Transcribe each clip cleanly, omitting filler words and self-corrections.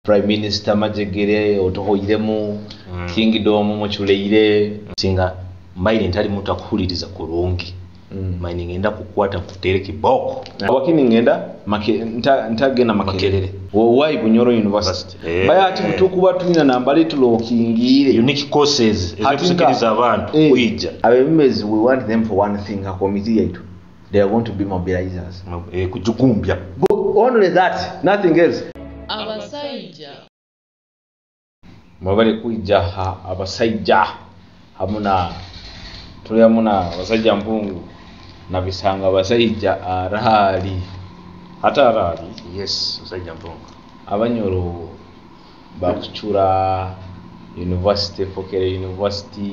Prime Minister Majegere otohoiremu Kingdom muchuleire singa maili ntali mutu akuhuliriza kurungi maili ngenda kukwata kutere kiboko wakini ngenda ntagena makelele why Bunyoro University baya ati kutukuba tulina nambali tulokingire unique courses ezekusikiriza abantu kuija abemezi we want them for one thing a committee yaitu they are going to be mobilizers kujukumbya only that nothing else. Abasaija mwabale kuija abasaija hamuna tuli hamuna abasaija mpungu na bisanga abasaija arali hata arali yes abasaija mpungu Abanyoro bakuchura university Fokere University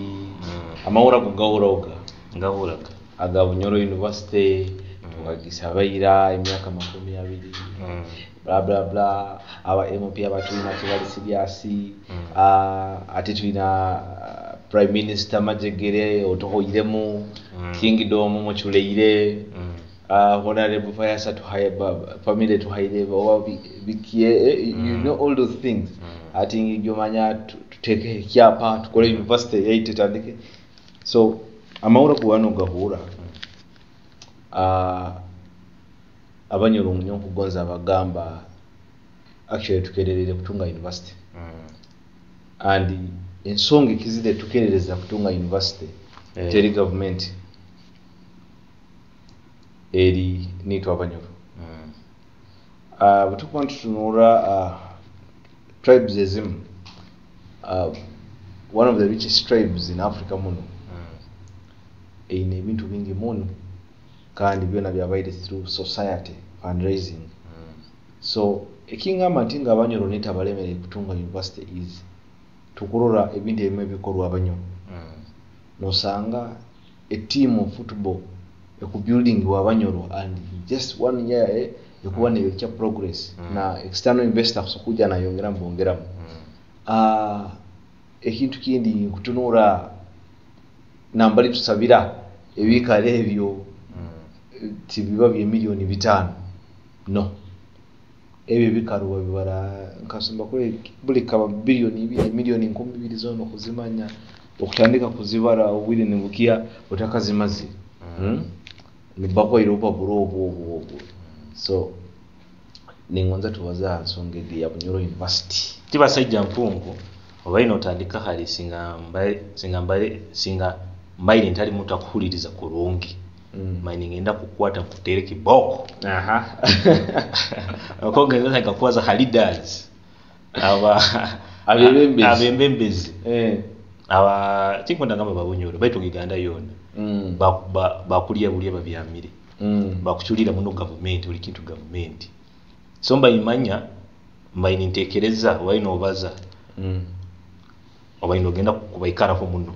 amahura kugawuroga ngawuraga aga Bunyoro University wagisabaira emyaka 20 bla bla bla aba MP abatulina kibali serious ati tulina Prime Minister Majegere otohoiremu Kingdom muchuleire honorable fire to hire family to hire bikie you know all those things ati ngiyomanya to take kyapa tukole university yaitandike so amahura kuwano gahura Abanyoro munyo kugonza abagamba actually tukererere kutunga university and ensonga ikizide tukerereza kutunga university teri government eri nito Abanyoro butukwanta tunura tribesism one of the richest tribes in Africa muno ine bintu bingi muno kandi byona byabaire through society fundraising so ekingama ntinga Abanyoro nita balemere kutunga university is tukurora ebintu ebimwe bikorwa Abanyoro nosanga a team of football eku building wa Abanyoro and just 1 year yokuba ne cha progress na external investors kuja na yongera mbongera ekintu kindi kutunura nambali tusabira ebikale ebyo tibiba bye milioni 5 no ebyo bikaruwa bibara nkasumba kule buli kaba bilioni 2 milioni 12 zono kuzimanya okutandika kuzibara obwire ningukia otakazimazi ni bako iropa burobo so ningonza tuwaza nsongedi ya Bunyoro University tibasaija mpungu obaina otandika hali singa mbaile ntali mutu akuhuliriza kurungi mining enda kukwata kutere kiboko okongeza ngakwaza halidas abembembezi aba tikwenda ngamba Babunyoro baitu Uganda yona bakulia bulia babyamire bakuchulira muno government uli kintu government so mbayimanya mbayini ntekereza waino obaza obaino genda kubaikara ko muno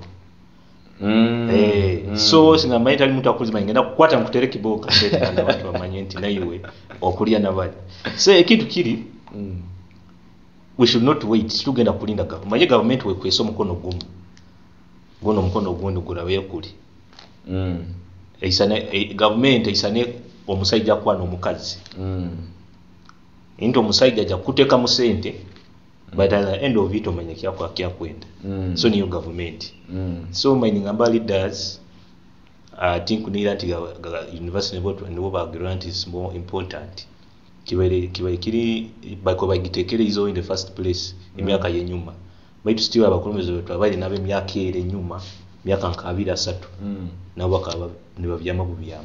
so singa mbayita ali mutu akuzima ngenda kukwata nkutere kiboka kana watu bamanye nti naiwe okulia nabali so ekintu kiri we should not wait tugenda kulinda government we kweso mukono gumu gono mukono gundi gurawe kuli eisane government eisane omusaija kwa no mukazi into omusaija ja kuteka mu sente but at the end of it omanye kyakwa kyakwenda so niyo government so mining amba leaders I think nira nti university and over grant is more important kiwele kiri bako bagitekere izo in the first place emyaka yenyuma baitu still abakulumeze betu abali nabe myaka ere nyuma myaka 2-3 nabo bakaba niba byama bubyama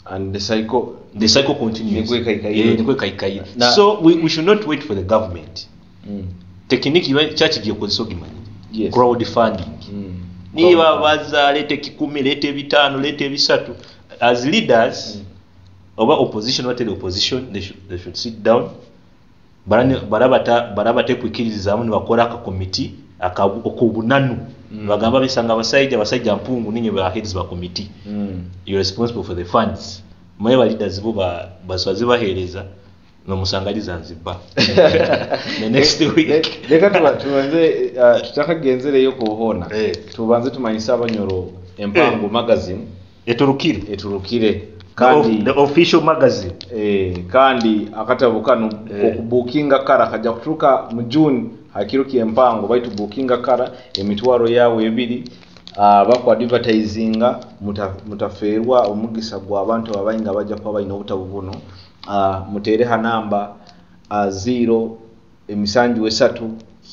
and the cycle continues nikwe kaikai so we should not wait for the government technique church giye kozisogi manyi crowd funding niba baza lete 10 lete 5 lete 3 as leaders oba opposition what the opposition they should sit down barabate kwikiriza hamwe bakora ka committee okubunanu bagamba bisanga Abasaija mpungu ninyi ba heads ba committee you responsible for the funds mwe ba leaders bo baswazi bahereza no musangali Zanzibar the next week leka tubanze tutakagenzere yo kuhona tubanze tumanyisa Abanyoro empango magazine eturukire the official magazine kandi akatabo kano okubookinga kara kajja kutuuka mu June hakiro kyempango baitu bookinga kara emitwaro yawe ebiri bako advertisinga mutafeerwa omugisa gwa abantu abayinga bajja kuba bayina obutabu buno mutere ha namba 0 emisanju 3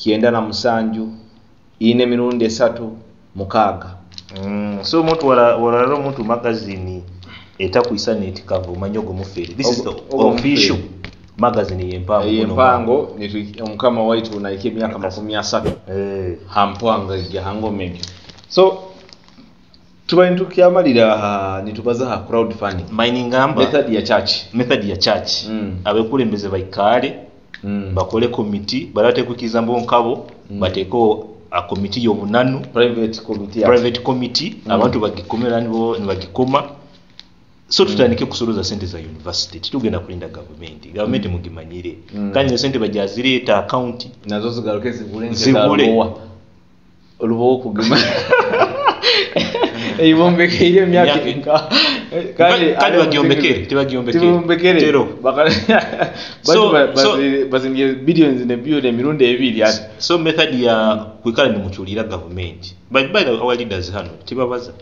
9 ine mirundi 3 mukaaga so omuntu walalo omuntu magazine etakwisa net cover manyogo mufere. This is the official magazine yempango omukama waitu na emyaka 30 hampwanga ya hango maybe. So tuba ntukiamalira nitubaza ha crowdfunding mining amba method ya church abekulembeze baikale bakole committee balate kukizambo nkabo bateko a committee yobunanu private committee abantu bagikomera nibagikoma so tutandike kusoroza sente za university tugenda kulinda government mugimanyire kandi sente bajazireta account nazo zigaruke zigule olubo kugima eyibombeke ile myaka kandi bagiombekere tero bazingie billions ne billion mirundi ebiri ati so method ya kwikala ni muchulira government by the our leaders hano tibabaza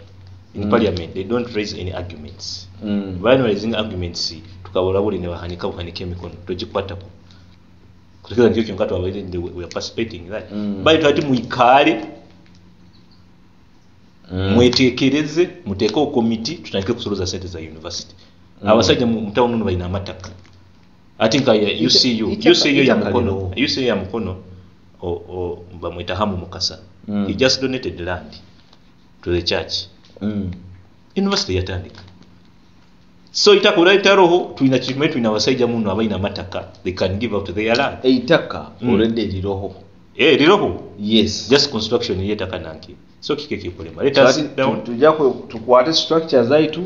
in parliament they don't raise any arguments when raising arguments tukabola buli ne bahanika emikono tojikwatako kutoka ndio kiongato abali we are participating in that by twati muikale mwetekereze muteko committee tutandike kusoroza sente za university Abasaija mu town no baina amataka I think you see ya mukono o bamweta hamu mukasa he just donated the land to the church university yatandika so itakuraita roho tuina chimwe tuina Abasaija muno abaina amataka they can give out their land eitaka already liroho liroho yes just construction yetaka nanki so kike kulema let us down tujako tukwate structures zaitu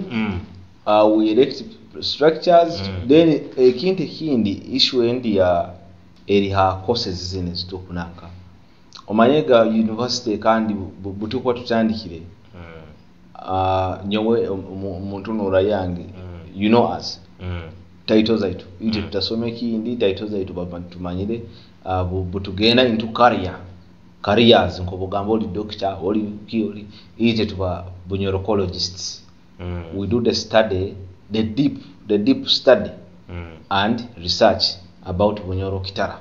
we erect structures then ekinte kindi issue endi ya eriha courses zine zitokunanga omanyega university kandi butuko tutandikire nyowe umuntu norayange you know us titles zaitu ije tutasome kindi titles zaitu babantumanyire butugenda into careers nkobogambo oli doctor oli kioli ije tuba bunyorocologist we do the study the deep study and research about Bunyoro Kitara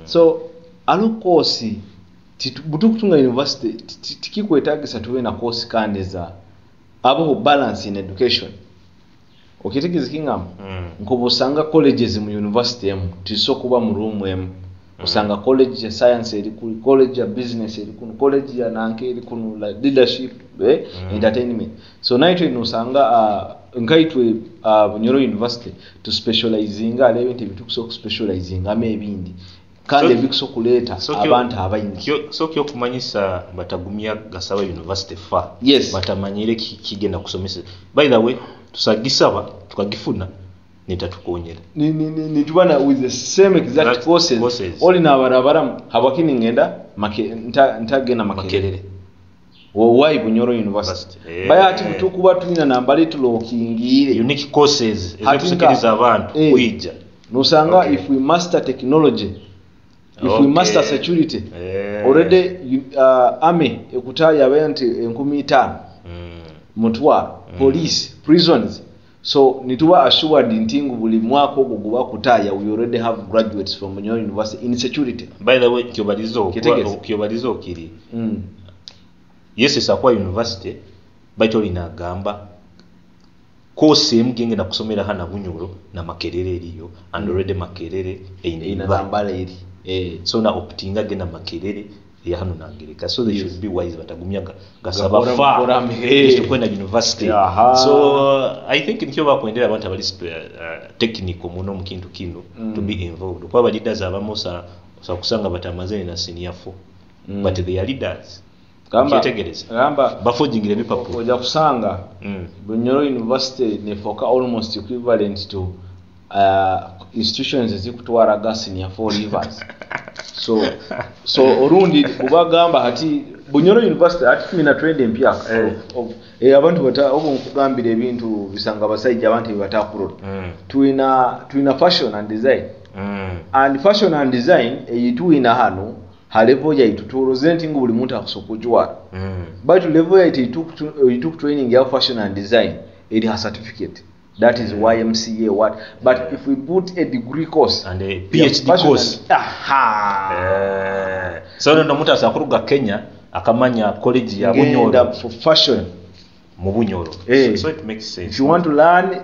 so alo course butukutunga university tikikwetagisa tuwe na course kandi za abo balance in education okitekiza kingam nkobosanga colleges mu university em tisokuba mu room em usanga college ya science eri ku college ya business eri ku college ya nanke eri ku leadership entertainment so naito inusanga nkaitwe Bunyoro University to specializing alebente bitukuso specializing amebindi kandi bikuso kuleta abantu abayingi so kyo kumanyisa batagumya gasaba university fa yes batamanyire kigenda kusomesa by the way tusagisaba tukagifuna nitatukonyera ni tubana with the same exact courses oli na barabara habakini ngenda ntagena makerere why Bunyoro University bayati tukuba tulina nambali tulokingire unique courses ezekusikiriza abantu kuija nusanga if we master technology if we master security already army ekutaya abantu 15 mutwa police prisons so nituwa assured ntingu buli mwaka oguguba kutaya we already have graduates from Bunyoro University in security by the way kyobalizo kiri yes sakwa university baito linagamba course mgenge na kusomera hana Bunyoro na Makerere eriyo and already Makerere ina nambala eri so na optinga gena Makerere ya hano nangereka so they should be wise batagumya gasaba fa kwenda university so I think nikyo bakwendera abantu abali technical muno mukintu kino to be involved kwa ba leaders abamosa kusanga batamazeni na senior 4 but they are leaders gamba bafojingire bipapo oja kusanga Bunyoro University ne foka almost equivalent to institutions ezikutwara gas senior 4 rivers so orundi kubagamba hati Bunyoro University ati mina trade empya abantu bata okugambira ebintu bisanga Abasaija abantu batakurola tuina fashion and design and fashion and design eyituina hano halevo ya ituturozenting buli muntu akusokujwa but level ya itu training ya fashion and design it has certificate. That is YMCA what. But if we put a degree course and a PhD course, so ndo muntu asakuruga Kenya akamanya college ya Bunyoro for fashion mu Bunyoro. So it makes sense. If you want to learn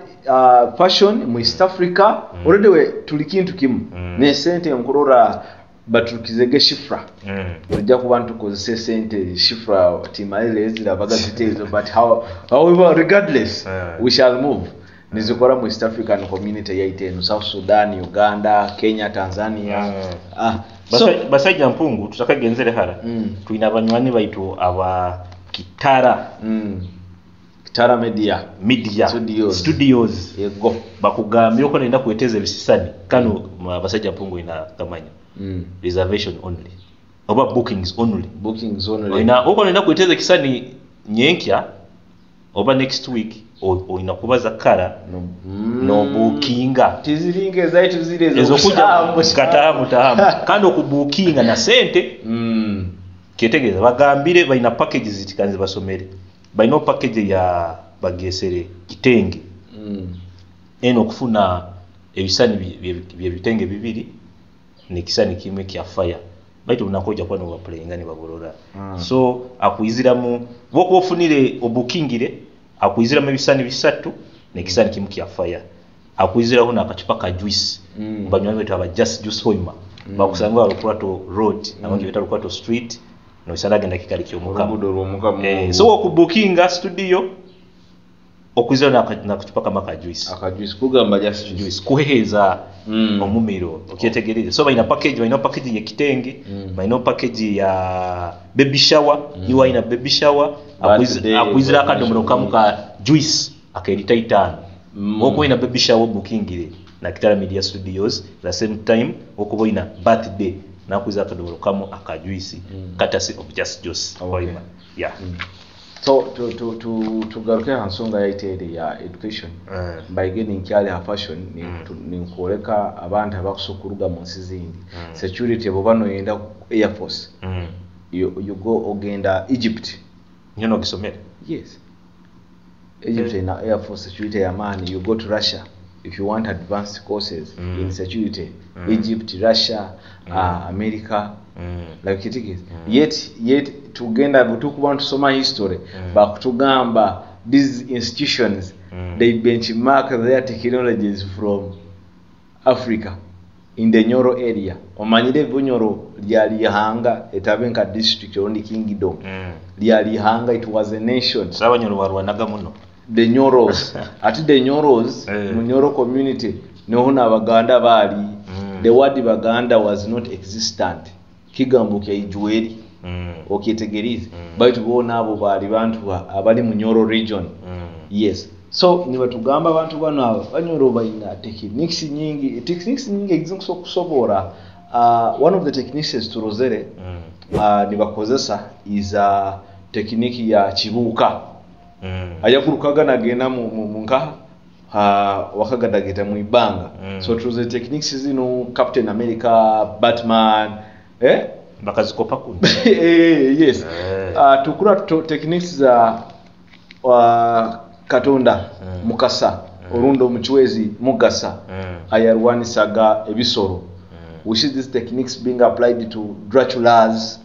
fashion mu East Africa, already we tulikintu kimu ne sente nkurora batukizege shifra tujja kuba ntukozese sente shifra timaile ezira baga details but however regardless we shall move nizikora mu East African community yaitenu South Sudan, Uganda, Kenya, Tanzania. Basaija mpungu tutakagenzere hara tuina abanywani baitu aba Kitara Kitara media studios yego bakugambye ko nenda kueteza bisisani kano Basaija mpungu ina kamanya reservation only oba bookings only ina uko nenda kueteza kisani nyenkya oba next week o inakubaza kara no bookinga tiziringe zaitu zile ezokuja katahamu kando kubookinga na sente ketegeza bagambire baina packages zitikanze basomere baino package ya bagesere kitenge eno kufuna ebisani byebitenge bibiri ne kisani kimwe kya fire baitu unakoja kwa no playingani baborora so akuiziramu boko ofunire obukingire akuiziramu ebisani bisatu ne kisani kimwe kya fire akuizira hona akachupa ka juice banywa betu aba just juice hoima bakusanga Rukwato road nabangi beta Rukwato street no salagenda kikali kyomuka so okubukinga studio okuizira na kuchupa kama ka juice kugamba just juice kuheza omumiro okyetegereze so baina package ya kitenge baina package ya baby shower iwa ina baby shower akuizira akadomero kamuka juice akaedita itano oko ina baby shower bookingire na Kitara Media Studios the same time oko ina birthday na akuizira akadomero kamu akajuice katasi of just juice so to garuke hansonga yaitede ya education by getting kyali ha fashion ni nkoleka abantu abakusokuruga mu nsizindi security abo bano yenda Air Force you go ogenda Egypt nyono kisomera yes Egypt na Air Force security ya man you go to Russia if you want advanced courses in security Egypt, Russia, America like it is yet tugenda butukubantu soma history bakutugamba these institutions they benchmark their technologies from Africa in the Nyoro area omanyire Bunyoro lyali hanga etabenka district ondi kingdom lyali hanga it was a nation sawa Nyoro warwanaga muno the Nyoros ati the Nyoros mu Nyoro community nohuna abaganda bali the word Baganda was not existent kigambo kya ijweri okyetegerize baitu bona abo bali bantu abali mu Nyoro region yes so niba tugamba abantu bano Banyoro baina techniques nyingi ezizo kusobora one of the techniques to rozere nibakozesa is a technique ya chibuka ayakurukaga nagenda mu nka wakagadageta mu ibanga so tuze techniques zino Captain America Batman bakazikopa kuno yes tukura techniques za Katonda mukasa orundo muchwezi mugasa ayarwanisaga ebisoro we see these techniques being applied to Dracula's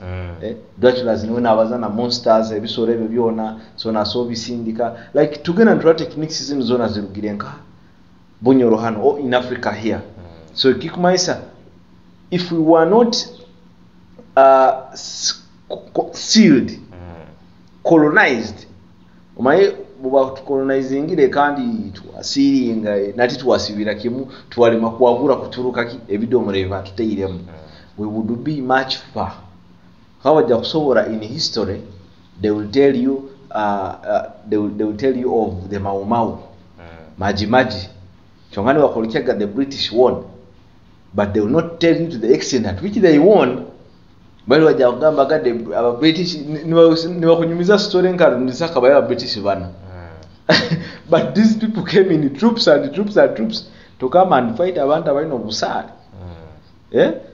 Dracula's niwe nabazana monsters ebisoro ebyo byona so naso bisindika like tugena ndra techniques zino zona zirugirenka Bunyoro hano or in Africa here so kikumaisa if we were not sealed colonized umaye buba colonizingire kandi tuasiringa nati tuasibira kimu twalima kuwagura kuturuka ki ebidomoreva tuteyiremu we would be much far hawajja kusobora in history they will tell you they will tell you of the Mau Mau maji chongani wakolekega the British won but they will not tell you to the extent at which they won. Bali wajja kugamba gadde aba British niba kunyumiza story nkalo ndisaka baya British bana. But these people came in troops and troops and troops to come and fight abantu abalina obusale.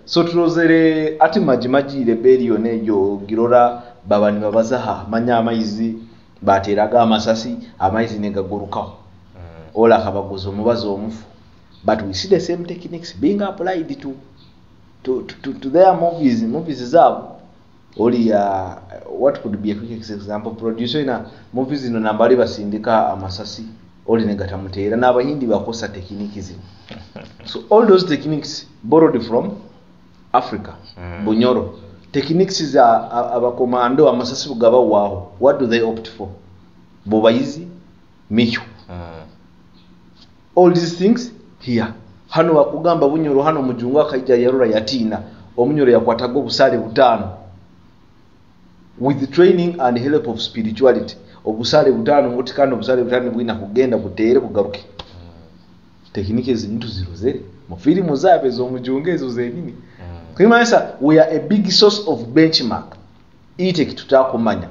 So tulozere ati majimaji rebellion eyo girora babani babazaha manya amaizi bateraga amasasi amaizi negagurukaho. Ola kabaguzo mubazo omufu. But we see the same techniques being applied to their movies zabo. Oli what could be a quick example, producer ina movies ino nambali basindika amasasi oli negatamutera n'abahindi bakosa techniques zino. So all those techniques borrowed from Africa. Bunyoro techniques za abakomando amasasi bugaba waho. What do they opt for? Bobayizi micho. All these things here. Hano bakugamba Bunyoro hano mujungu akaija yarura yatina omunyoro yakwatago busale butano with training and help of spirituality. Obusale butano mutikano obusale butano bwina kugenda butere bugaruke. Technique ezintu zirozere mu filimu zabe zo mujungu ezo zenini. Kwimanisa we are a big source of benchmark. Ite kitutakomanya.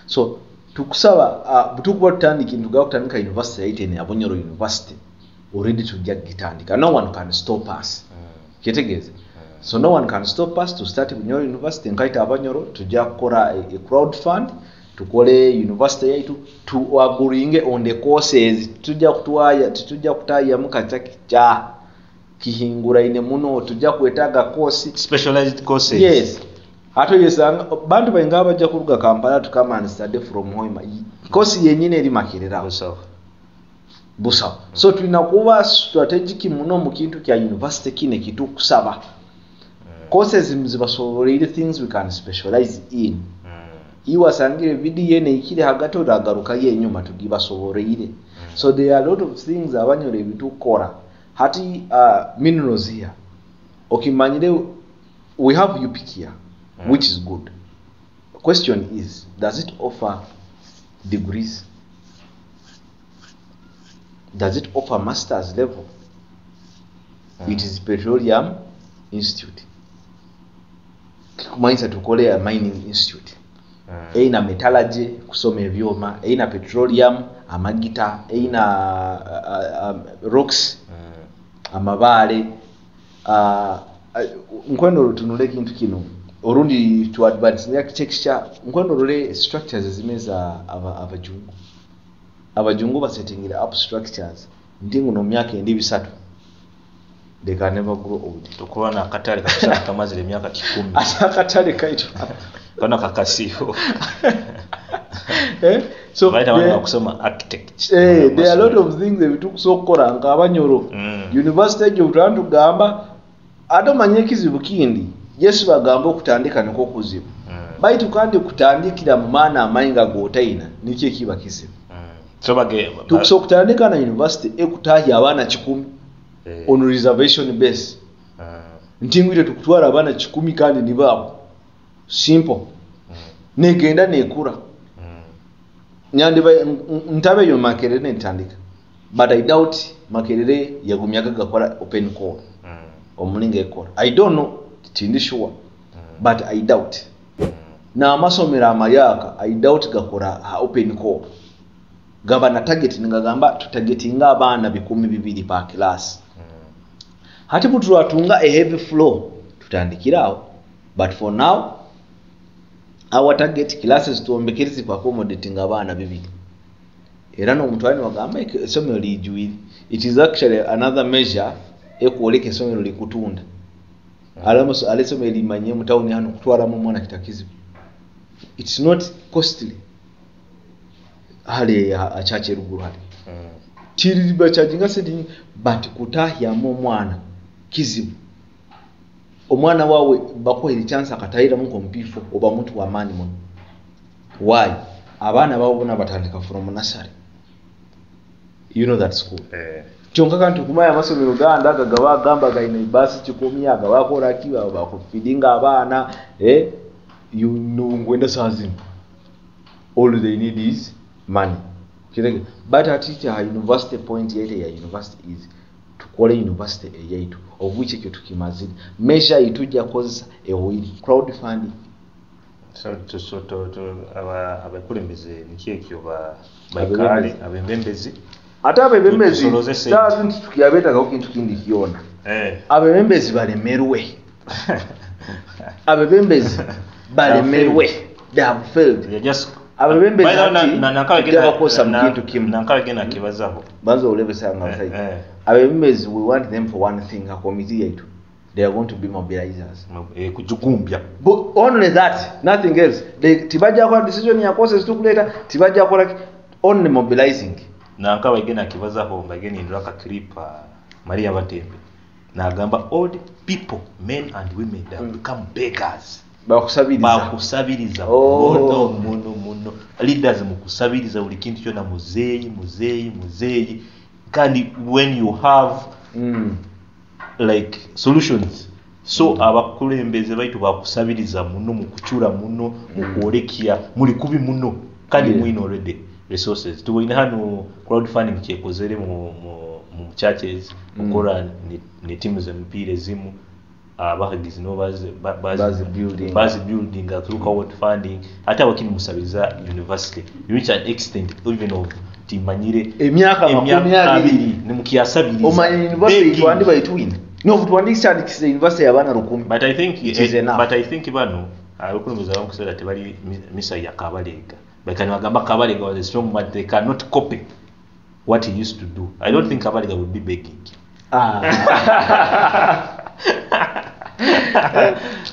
So tukusaba butukuba tutandika intuga kutandika university yaite ne Bunyoro University already tujja gitandika. No one can stop us. Kitegeze. So no one can stop us to start Bunyoro University nkaita Abanyoro tujja kukora a crowd fund tukole university yaitu tuaguringe on the courses tujja kutaya mukachaki cha kihingura ine muno tujja kwetaga course specialized courses. Yes. Ato yesanga bantu bainga bajja kuruga Kampala to come and study from home. Course yenyine eri makerera busa. So tunakuwa strategic muno mu kintu kya university kine kitu kusaba. Courses mzibasoborere things we can specialize in. Iwasangire vidi yene ikire hagato ragaruka yenyuma tugibasoborere. So there are a lot of things Abanyoro bitukora. Hati minerals here. Okimanyire we have UPK here, which is good. The question is, does it offer degrees? Does it offer master's level? It is Petroleum Institute. Kumainsa tukole a mining institute. Eina metallurgy kusoma ebyoma, eina petroleum, amagita, eina rocks, amabale. Nkwendo rutunule kintu kino. Orundi to advance near texture, nkwendo rule structures zimeza abajungu. Abajungu basetingira up structures. Ndingu no myaka endi bisatu. They can never grow old. Tukuwa na katari kabisa kamazile miaka 10. Asa katari kaitu. Kana kakasiho. So right now kusoma architect. There are a lot of things that we took so kora nga Abanyoro. University of Toronto gamba adomanye kizibu kindi. Yesu bagamba okutandika niko kuzibu. Baitu kandi kutandikira mu maana amainga gotaina nikie kiba kizibu. So bage tukso kutandika na university ekutahi abana 10 on reservation base. Ntingwire tukutwara abana 10 kandi nibabo. Simple. Negenda nekura. Nyandi ba ntabe yo makerere ntandika. But I doubt makerere yagumyaga gakora open call. Omulinga ekora. I don't know, tindi sure. But I doubt. Na amasomera amayaka I doubt gakora open call. Governor target ngagamba tutagetinga abana 12 pa class. Hati butuwatunga a heavy flow tutandikirawo. But for now our target classes tuombekerizi kwa accommodating abana 2. Era no mutwani wagamba esomero lijuiri. It is actually another measure ekuoleke esomero likutunda. Alamuso alesomero limanye mutawuni hano kutwara mu mwana kitakizibu. It's not costly. Hali achache ruguru hali. Chiri bacharginga sedi but kutahya mu mwana kizibu. Omwana wawe bako ili chance akatahira mu kompifo oba muntu wa mani mu. Why? Abana bawo bona batandika from nursery. You know that school. Chonka kantu kumaya masomero ganda gagaba gamba gaine basi 10 agabakora kiba bakufidinga abana you know ngwenda sazini. All they need is money. But at teacher university point yete ya university is tukole university eyaitu obwichi kyo tukimazire measure itujja kozesa ewili crowdfunding abakulembeze nikyekyo bakale abembembezi ate abembembezi tazinti tukiyabetagaho kintu kindi kyona abembembezi balemerwe abembembezi balemerwe they have failed abembembezi nakosa mukintu kimu nankagena kibazaho banzo olebesanga Abasaija abembembezi we want them for one thing a committee yaitu they are going to be mobilizers kujugumbya but only that nothing else they tibaja kwa decision ya courses tukuleta tibaja kwa only mobilizing nankabagena kibazaho bageni ndaka clip Maria Batembe nagamba old people men and women they have become beggars bakusabiriza muno leaders mukusabiriza buli kintu kyona muzeyi kandi when you have like solutions so abakulembeze baitu bakusabiriza muno mukuchura muno mukuolekya muli kubi muno kandi mwino already resources tubulina hano crowdfunding kyekozere mu churches mukora ne teams z'empira ezimu abahagizi no bazi building through crowdfunding hata wakini musabiriza university reach an extent even of timanyire emyaka 20 ne mukiyasabiriza o university twandi bayitwine no tutwandikisa university yabana 10 but I think bano abakulembeza bamusera tebali misa ya Kabalega bakani bagamba Kabalega was a strong man they cannot copy what he used to do. I don't think Kabalega would be begging.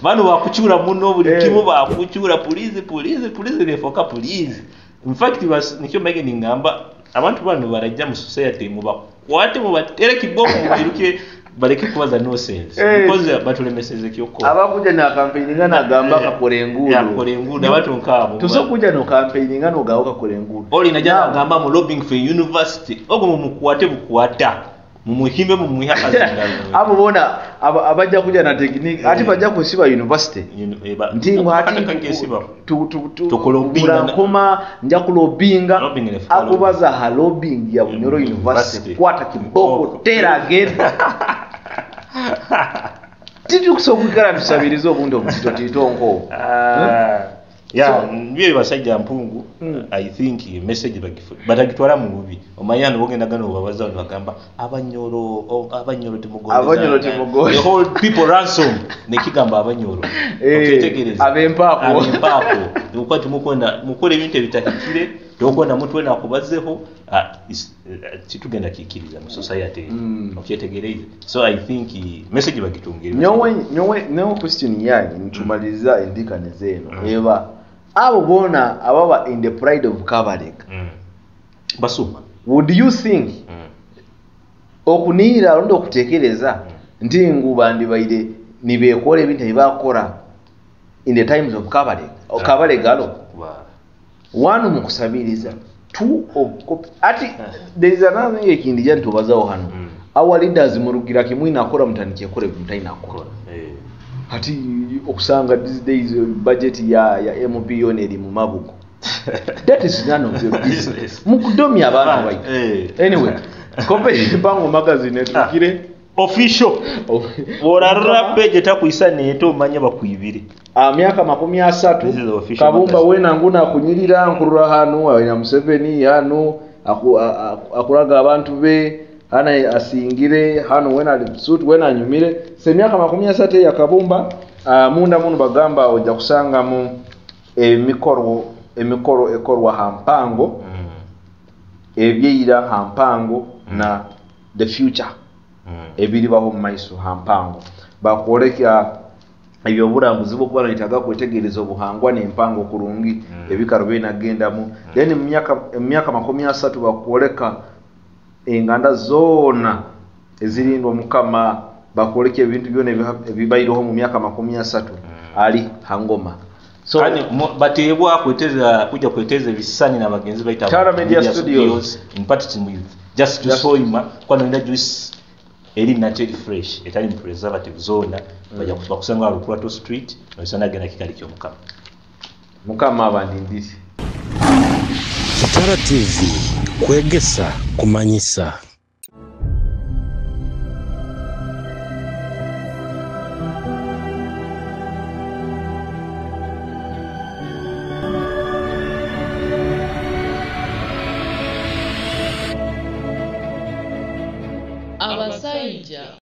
Bano bakuchura muno buli kimu bakuchura police nefoka police. In fact nikyo mbege ningamba abantu bano barajja mu society mu bakwate mu batere kiboko mu biruke baleke kubaza no sense because batulemeseze kyoko abakuja na campaign ngana gamba kakole ngudo abantu nkabo tusokuja no campaign ngana ogaoka kole ngudo oli najja gamba mu lobbying for university ogo mu mukwate bukwata mu muhimbe mu muhakazi abo bona abajja kuja na technique ati bajja kusiba university ndingo ati tukolobinga koma nja kulobinga akubaza ha lobbying ya Bunyoro University kwata kiboko tera again titi kusokukala tusabirizo obundo mutito yeah niye Abasaija mpungu I think message bagitwala mu bubi omayano bogenda gano babaza bagamba abanyoro timugondeza the whole people ransom nekigamba abanyoro okitegereza abempako ukwati mukwenda mukole ebintu bitakikire tokwenda mutwe nakubazeho situgenda kikiriza mu society okitegereza so I think message bagitungire nyowe question yanyu ntumaliza endikane zeno eba abo bona ababa in the pride of Kabalega basuma would you think okunira ndo kutekereza ndi ngubandi baide nibekole ebintu ebakora in the times of Kabalega o Kabalega alo one mukusabiriza two of ati there is another thing ekindi jantu bazaho hano our leaders murugira kimwina akora mutanikiye kore mutaina akora ati okusanga these days budget ya MP yoneri mu mabugo that is none of your business mukudomi abantu bayi anyway company bango magazine tukire official orarra page takuisa neto manya bakuibire myaka 30 kabumba wena nguna akunyirira nkurura hanu wa Museveni hanu akuraga abantu be ana asingire hano wena suit wena nyumire se myaka 30 ya kabumba munda munu bagamba oja kusanga mu emikoro ekorwa hampango ebyira hampango na the future ebiri baho maiso hampango bakoleka ebyo burambuzi bwo kubana itaga kwetegereza obuhangwa n'empango kurungi ebikaro bena gendamu then emyaka 30 bakoleka enganda zona ezirindwa mukama bakoleke ebintu byone ebibayiroho mu myaka 30 ali hangoma so batebwa kweteza kuja kweteza bisani na bagenzi baita Tara Media Studios in partnership with just to show him kwa nenda juice eri natural fresh etali preservative zona baja kusanga Ruplato Street no isana gena kikali kyo mukama abandi ndisi Tara TV kwegesa kumanyisa Abasaija.